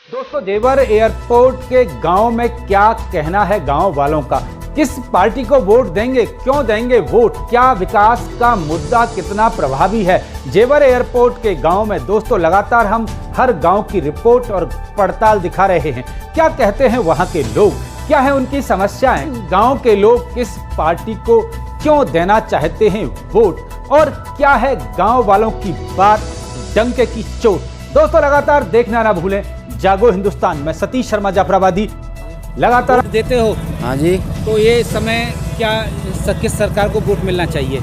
दोस्तों, जेवर एयरपोर्ट के गांव में क्या कहना है गांव वालों का? किस पार्टी को वोट देंगे, क्यों देंगे वोट, क्या विकास का मुद्दा कितना प्रभावी है जेवर एयरपोर्ट के गांव में? दोस्तों, लगातार हम हर गांव की रिपोर्ट और पड़ताल दिखा रहे हैं। क्या कहते हैं वहां के लोग, क्या है उनकी समस्याएं, गांव के लोग किस पार्टी को क्यों देना चाहते हैं वोट, और क्या है गांव वालों की बात डंके की चोट? दोस्तों, लगातार देखना ना भूलें जागो हिंदुस्तान। मैं सतीश शर्मा जाफराबादी। लगातार देते हो? हाँ जी। तो ये समय क्या किस सरकार को वोट मिलना चाहिए?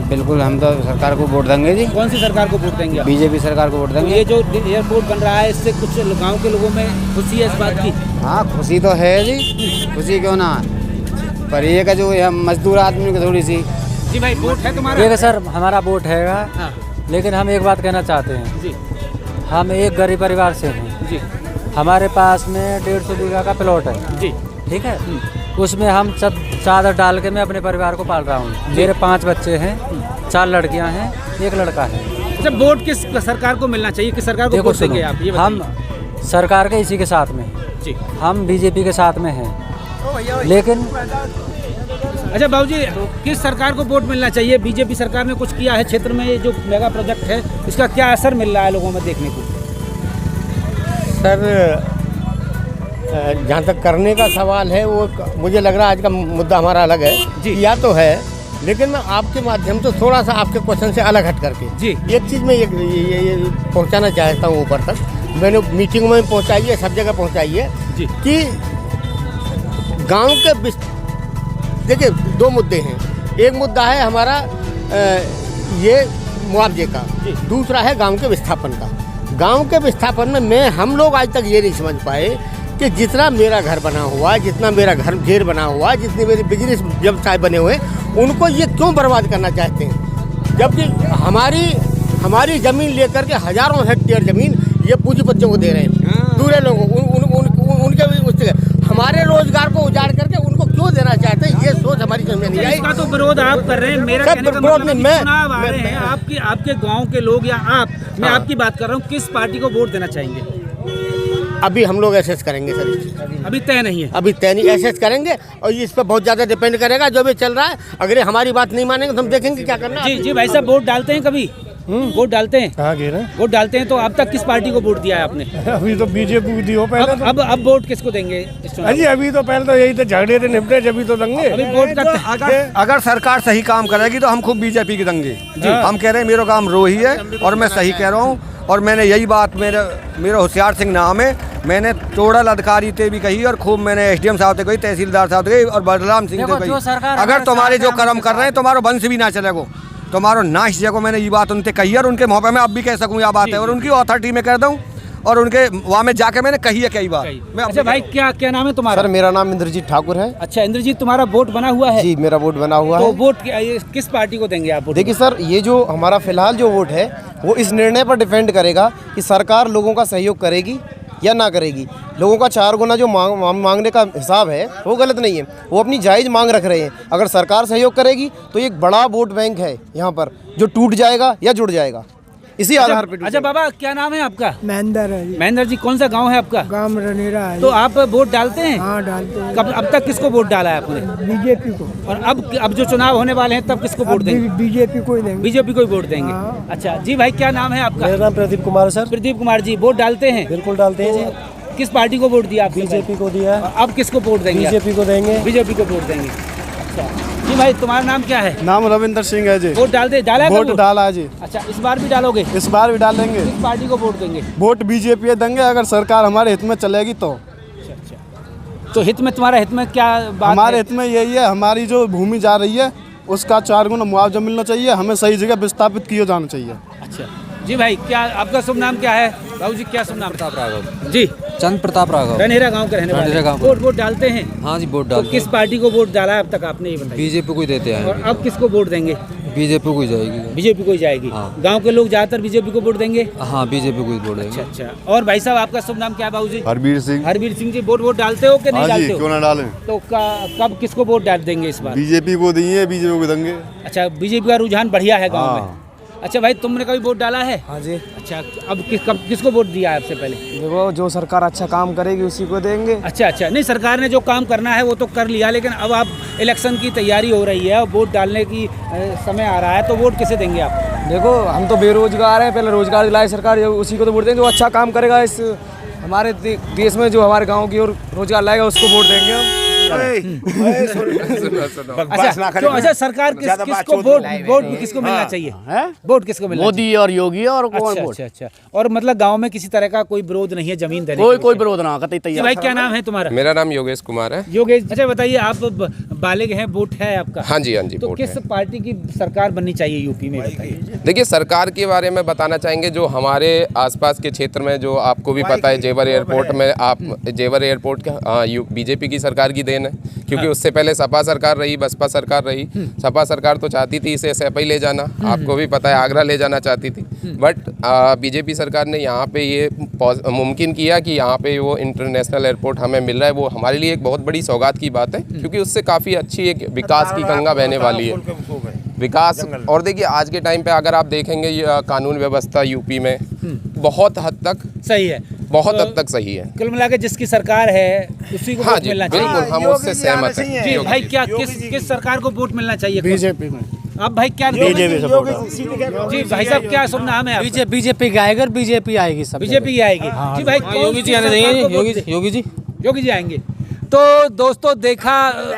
बिल्कुल, हम तो सरकार को वोट देंगे जी। कौन सी सरकार को वोट देंगे? बीजेपी सरकार को वोट देंगे। तो ये जो एयरपोर्ट बन रहा है, इससे कुछ गांव के लोगों में खुशी है इस बात की? हाँ, खुशी तो है जी, खुशी क्यों ना, पर ये का जो मजदूर आदमी को थोड़ी सी। जी भाई, वोट है तुम्हारा? देखिए सर, हमारा वोट हैगा। हाँ। लेकिन हम एक बात कहना चाहते हैं जी। हम एक गरीब परिवार से हैं जी। हमारे पास में 150 बीघा का प्लॉट है जी। ठीक है। उसमें हम सब चादर डाल के मैं अपने परिवार को पाल रहा हूँ। मेरे 5 बच्चे हैं, 4 लड़कियाँ हैं, 1 लड़का है। अच्छा, वोट किस सरकार को मिलना चाहिए, किस सरकार को वोट देंगे आप? ये हम सरकार के इसी के साथ में जी, हम बीजेपी के साथ में हैं। लेकिन अच्छा बाबूजी, किस सरकार को वोट मिलना चाहिए? बीजेपी सरकार ने कुछ किया है क्षेत्र में, ये जो मेगा प्रोजेक्ट है इसका क्या असर मिल रहा है लोगों में देखने को? सर, जहाँ तक करने का सवाल है वो मुझे लग रहा है आज का मुद्दा हमारा अलग है जी। या तो है, लेकिन मैं आपके माध्यम से थोड़ा सा आपके क्वेश्चन से अलग हट करके जी एक चीज़ में ये पहुँचाना चाहता हूँ ऊपर तक। मैंने मीटिंग में पहुँचाई है, सब जगह पहुँचाई है जी कि गांव के देखिए 2 मुद्दे हैं। एक मुद्दा है हमारा ये मुआवजे का, दूसरा है गांव के विस्थापन का। गांव के विस्थापन में हम लोग आज तक ये नहीं समझ पाए कि जितना मेरा घर बना हुआ है, जितना मेरा घर घेर बना हुआ है, जितने मेरे बिजनेस व्यवसाय बने हुए हैं, उनको ये क्यों बर्बाद करना चाहते हैं? जबकि हमारी ज़मीन लेकर के हज़ारों हेक्टेयर ज़मीन ये पूंजीपतियों को दे रहे हैं, दूसरे लोगों उनके उससे हमारे रोजगार को उजाड़ करके उनको क्यों देना चाहते हैं? ये सोच हमारी समझ में नहीं आई। इसका तो विरोध आप कर रहे हैं। मेरा कहने का मतलब है कि चुनाव आ रहे हैं, आपके गांव के लोग या आप, मैं आपकी बात कर रहा हूँ, किस पार्टी को वोट देना चाहेंगे? अभी हम लोग एसेस करेंगे सर, अभी तय नहीं है। अभी तय नहीं, एसेस करेंगे और इस पर बहुत ज़्यादा डिपेंड करेगा जो भी चल रहा है। अगर हमारी बात नहीं मानेंगे तो हम देखेंगे क्या करना है। जी भाई साहब, वोट डालते हैं कभी? वोट डालते हैं? हाँ, वोट डालते हैं। तो अब तक किस पार्टी को वोट दिया है आपने? अभी तो बीजेपी को दियो पहले। अब वोट किसको देंगे इस चुनाव? अजी अभी तो पहले तो यही तो झगड़े थे, निपटे, जब तो देंगे। अभी वोट करते अगर सरकार सही काम करेगी तो हम खूब बीजेपी की देंगे। हम कह रहे हैं, मेरा काम रोही है और मैं सही कह रहा हूँ। और मैंने यही बात, मेरा होशियार सिंह नाम है, मैंने टोडल अधिकारी से भी कही और खूब मैंने एसडीएम साहब से कही, तहसीलदार साहब से कही और बलराम सिंह से कही। अगर तुम्हारे जो कर्म कर रहे हैं तुम्हारा वंश भी ना चलेगो, तुम्हारो नाश जगो। मैंने ये बात उनसे कही और उनके मौके में अब भी कह सकूँ यह बात है, और उनकी अथॉरिटी में कह दूँ और उनके वहाँ में जाके मैंने कही है कई बार। अच्छा भाई, क्या नाम है तुम्हारा? सर, मेरा नाम इंद्रजीत ठाकुर है। अच्छा इंद्रजीत, तुम्हारा वोट बना हुआ है? जी, मेरा वोट बना हुआ है। तो वोट किस पार्टी को देंगे आप? देखिए सर, ये जो हमारा फिलहाल जो वोट है वो इस निर्णय पर डिपेंड करेगा कि सरकार लोगों का सहयोग करेगी या ना करेगी। लोगों का 4 गुना जो मांगने का हिसाब है वो गलत नहीं है, वो अपनी जायज़ मांग रख रहे हैं। अगर सरकार सहयोग करेगी तो एक बड़ा वोट बैंक है यहाँ पर जो टूट जाएगा या जुड़ जाएगा, इसी आधार पर। अच्छा बाबा, क्या नाम है आपका? महेंद्र है। महेंद्र जी, कौन सा गांव है आपका? गांव रनेरा है। तो आप वोट डालते हैं? हाँ, डालते हैं। अब तक किसको वोट डाला है आपने? बीजेपी को। और अब जो चुनाव होने वाले हैं तब किसको वोट देंगे? बीजेपी को ही देंगे। बीजेपी को ही वोट देंगे। हाँ। अच्छा जी भाई, क्या नाम है आपका? मेरा नाम प्रदीप कुमार सर। प्रदीप कुमार जी, वोट डालते हैं? बिल्कुल डालते हैं जी। किस पार्टी को वोट दिया आपने? बीजेपी को दिया। अब किसको वोट देंगे? बीजेपी को देंगे। बीजेपी को वोट देंगे। अच्छा जी भाई, तुम्हारा नाम क्या है? नाम रविंदर सिंह है जी। वोट डाला है? वोट डाला है जी। अच्छा, इस बार भी डालोगे? इस बार भी डालेंगे। किस पार्टी को वोट देंगे? वोट बीजेपी देंगे अगर सरकार हमारे हित में चलेगी तो। अच्छा, तो हित में, तुम्हारा हित में क्या बात? हमारे हित में यही है, हमारी जो भूमि जा रही है उसका 4 गुना मुआवजा मिलना चाहिए, हमें सही जगह विस्थापित किया जाना चाहिए। अच्छा जी भाई, क्या आपका शुभ नाम क्या है? बाबू जी, क्या शुभ नाम? प्रताप राघव जी। चंद प्रताप राघव, रनेरा गांव के रहने वाले। वोट डालते हैं? हाँ जी, वोट तो डालते किस पार्टी को वोट डाला है अब तक आपने, ये बताइए? बीजेपी को ही देते हैं। और अब किसको वोट देंगे? बीजेपी को ही जाएगी। बीजेपी को ही जाएगी। हाँ। गांव के लोग ज्यादातर बीजेपी को वोट देंगे? हाँ, बीजेपी को ही वोट देंगे। अच्छा। और भाई साहब, आपका शुभ नाम क्या है? बाबू जी। हरबीर सिंह। हरबीर सिंह जी, वोट डालते हो कि नहीं डालते हो? क्यों ना डालें। तो कब किसको वोट डाल देंगे इस बार? बीजेपी को देंगे, बीजेपी को देंगे। अच्छा, बीजेपी का रुझान बढ़िया है गाँव में। अच्छा भाई, तुमने कभी वोट डाला है? हाँ जी। अच्छा, अब किसको वोट दिया है आपसे पहले? देखो, जो सरकार अच्छा काम करेगी उसी को देंगे। अच्छा, नहीं, सरकार ने जो काम करना है वो तो कर लिया, लेकिन अब आप इलेक्शन की तैयारी हो रही है और वोट डालने की समय आ रहा है, तो वोट किसे देंगे आप? देखो, हम तो बेरोजगार हैं, पहले रोजगार दिलाए सरकार, उसी को तो वोट देंगे। जो अच्छा काम करेगा इस हमारे देश में, जो हमारे गाँव की ओर रोजगार लाएगा, उसको वोट देंगे हम। अच्छा, सरकार किसको वोट किसको मिलना चाहिए? वोट किसको मिलना? मोदी और योगी और कौन वोट? अच्छा, और मतलब गांव में किसी तरह का कोई विरोध नहीं है जमीन देने? कोई विरोध ना, कतई तैयार। भाई, क्या नाम है तुम्हारा? मेरा नाम योगेश कुमार है। योगेश, अच्छा बताइए, आप बालिग हैं, वोट है आपका? हाँ जी, तो किस पार्टी की सरकार बननी चाहिए यूपी में, बताइए? देखिए, सरकार के बारे में बताना चाहेंगे, जो हमारे आसपास के क्षेत्र में, जो आपको भी पता है, जेवर एयरपोर्ट में, आप जेवर एयरपोर्ट बीजेपी की सरकार की देन है, क्योंकि उससे पहले सपा सरकार रही, बसपा सरकार रही। सपा सरकार तो चाहती थी इसे सपा ही ले जाना, आपको भी पता है, आगरा ले जाना चाहती थी, बट बीजेपी सरकार ने यहाँ पे ये मुमकिन किया कि यहाँ पे वो इंटरनेशनल एयरपोर्ट हमें मिल रहा है। वो हमारे लिए एक बहुत बड़ी सौगात की बात है, क्योंकि उससे काफ़ी अच्छी एक विकास की गंगा बहने वाली है, विकास। और देखिए, आज के टाइम पे अगर आप देखेंगे, कानून व्यवस्था यूपी में बहुत हद तक सही है, बहुत हद तक सही है। कुल मिला के जिसकी सरकार है उसी को वोट मिलना चाहिए। बिल्कुल, हम उससे सहमत हैं। जी भाई, क्या किस सरकार को वोट मिलना चाहिए? बीजेपी में। अब भाई क्या? जी भाई साहब, क्या शुभ नाम है आपका? बीजेपी का आएगा, बीजेपी आएगी, सब बीजेपी आएगी। जी भाई, योगी जी आने देंगे, योगी जी आएंगे। तो दोस्तों, देखा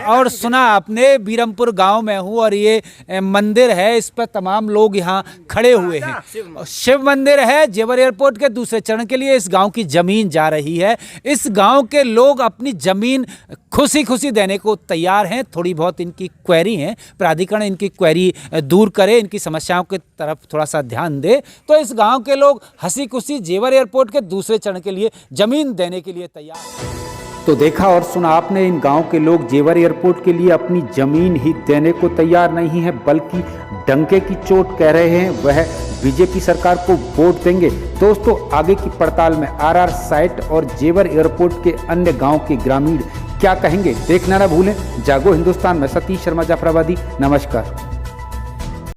और सुना आपने, बीरमपुर गांव में हूँ और ये मंदिर है, इस पर तमाम लोग यहाँ खड़े हुए हैं। शिव मंदिर है। जेवर एयरपोर्ट के दूसरे चरण के लिए इस गांव की ज़मीन जा रही है। इस गांव के लोग अपनी ज़मीन खुशी खुशी देने को तैयार हैं। थोड़ी बहुत इनकी क्वेरी हैं, प्राधिकरण इनकी क्वेरी दूर करे, इनकी समस्याओं की तरफ थोड़ा सा ध्यान दे, तो इस गाँव के लोग हंसी खुशी जेवर एयरपोर्ट के दूसरे चरण के लिए ज़मीन देने के लिए तैयार हैं। तो देखा और सुना आपने, इन गांव के लोग जेवर एयरपोर्ट के लिए अपनी जमीन ही देने को तैयार नहीं है, बल्कि डंके की चोट कह रहे हैं वह बीजेपी सरकार को वोट देंगे। दोस्तों, आगे की पड़ताल में आरआर साइट और जेवर एयरपोर्ट के अन्य गांव के ग्रामीण क्या कहेंगे, देखना ना भूलें। जागो हिंदुस्तान में सतीश शर्मा, जाफराबादी। नमस्कार।